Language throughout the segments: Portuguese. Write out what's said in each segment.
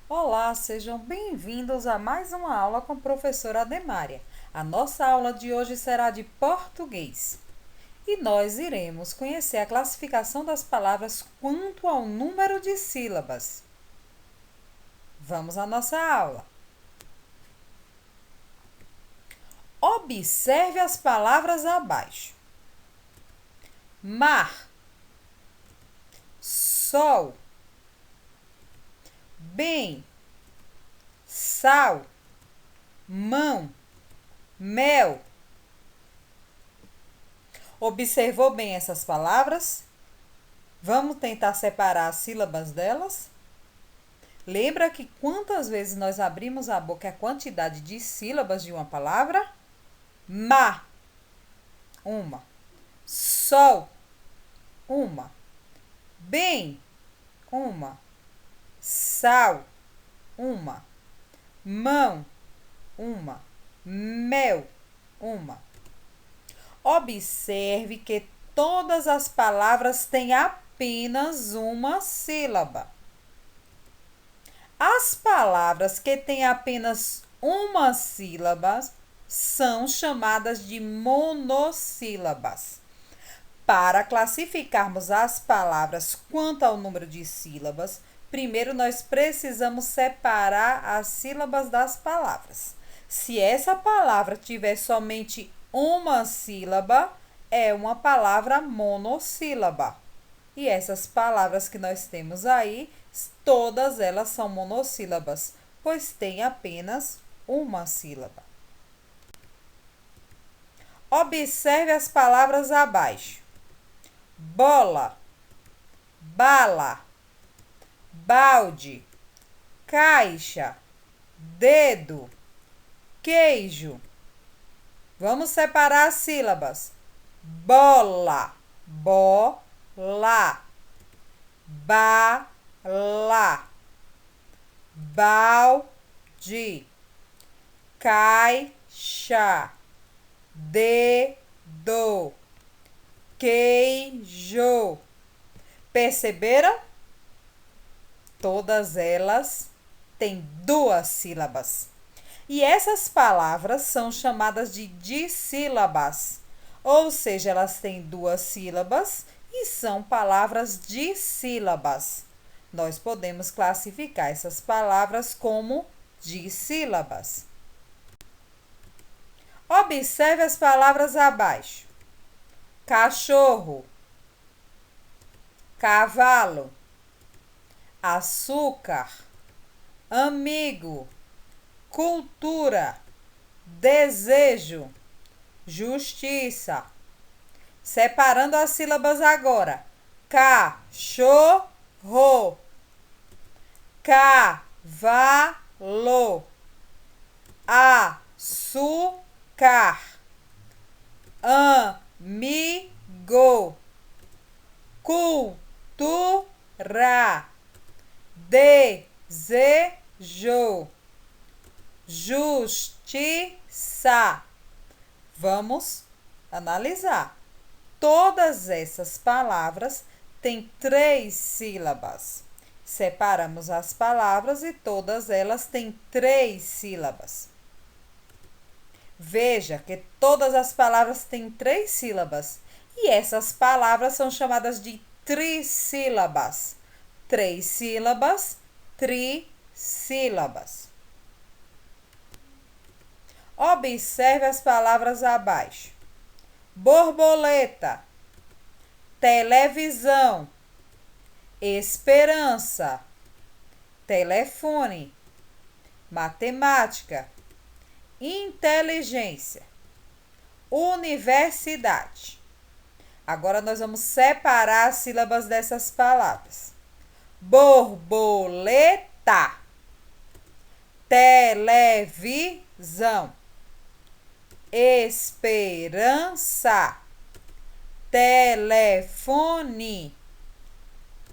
Olá, sejam bem-vindos a mais uma aula com a professora Ademária. A nossa aula de hoje será de português e nós iremos conhecer a classificação das palavras quanto ao número de sílabas. Vamos à nossa aula. Observe as palavras abaixo: mar, sol, bem, sal, mão, mel. Observou bem essas palavras? Vamos tentar separar as sílabas delas? Lembra que quantas vezes nós abrimos a boca é a quantidade de sílabas de uma palavra? Ma, uma. Sol, uma. Bem, uma. Sal, uma. Mão, uma. Mel, uma. Observe que todas as palavras têm apenas uma sílaba. As palavras que têm apenas uma sílaba são chamadas de monossílabas. Para classificarmos as palavras quanto ao número de sílabas, primeiro nós precisamos separar as sílabas das palavras. Se essa palavra tiver somente uma sílaba, é uma palavra monossílaba. E essas palavras que nós temos aí, todas elas são monossílabas, pois tem apenas uma sílaba. Observe as palavras abaixo: bola, bala, balde, caixa, dedo, queijo. Vamos separar as sílabas: bola, bola, bala, balde, caixa, dedo, queijo. Perceberam? Todas elas têm duas sílabas. E essas palavras são chamadas de dissílabas, ou seja, elas têm duas sílabas e são palavras dissílabas. Nós podemos classificar essas palavras como dissílabas. Observe as palavras abaixo: cachorro, cavalo, açúcar, amigo, cultura, desejo, justiça. Separando as sílabas agora: cachorro, cavalo, açúcar, amigo, cultura, desejo, justiça. Vamos analisar. Todas essas palavras têm três sílabas. Separamos as palavras e todas elas têm três sílabas. Veja que todas as palavras têm três sílabas e essas palavras são chamadas de trissílabas. Três sílabas, trissílabas. Observe as palavras abaixo: borboleta, televisão, esperança, telefone, matemática, inteligência, universidade. Agora nós vamos separar as sílabas dessas palavras: borboleta, televisão, esperança, telefone,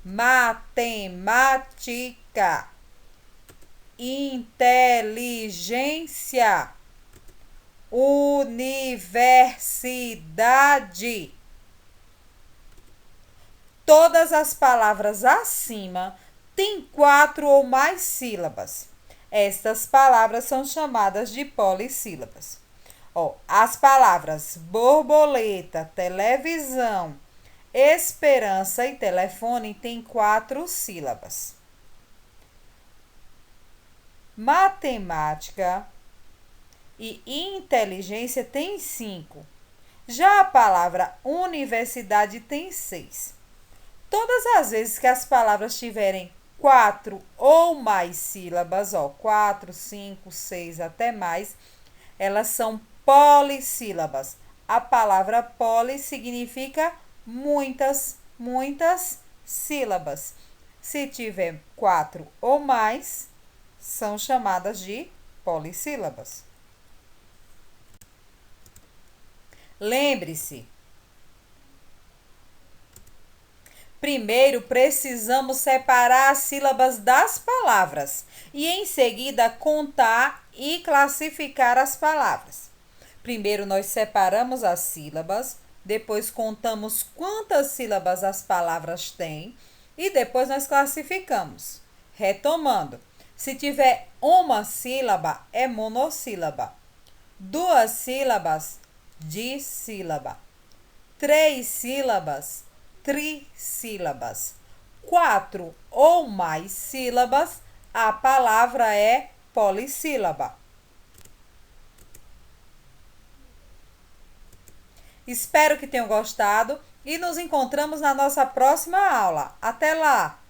matemática, inteligência, universidade. Todas as palavras acima tem 4 ou mais sílabas. Estas palavras são chamadas de polissílabas. Ó, as palavras borboleta, televisão, esperança e telefone têm 4 sílabas. Matemática e inteligência tem 5. Já a palavra universidade tem 6. Todas as vezes que as palavras tiverem 4 ou mais sílabas, 4, 5, 6 até mais, elas são polissílabas. A palavra poli significa muitas, muitas sílabas. Se tiver 4 ou mais, são chamadas de polissílabas. Lembre-se, primeiro precisamos separar as sílabas das palavras e em seguida contar e classificar as palavras. Primeiro nós separamos as sílabas, depois contamos quantas sílabas as palavras têm e depois nós classificamos. Retomando, se tiver uma sílaba, é monossílaba. 2 sílabas, dissílaba. 3 sílabas, trissílabas. 4 ou mais sílabas, a palavra é polissílaba. Espero que tenham gostado e nos encontramos na nossa próxima aula. Até lá!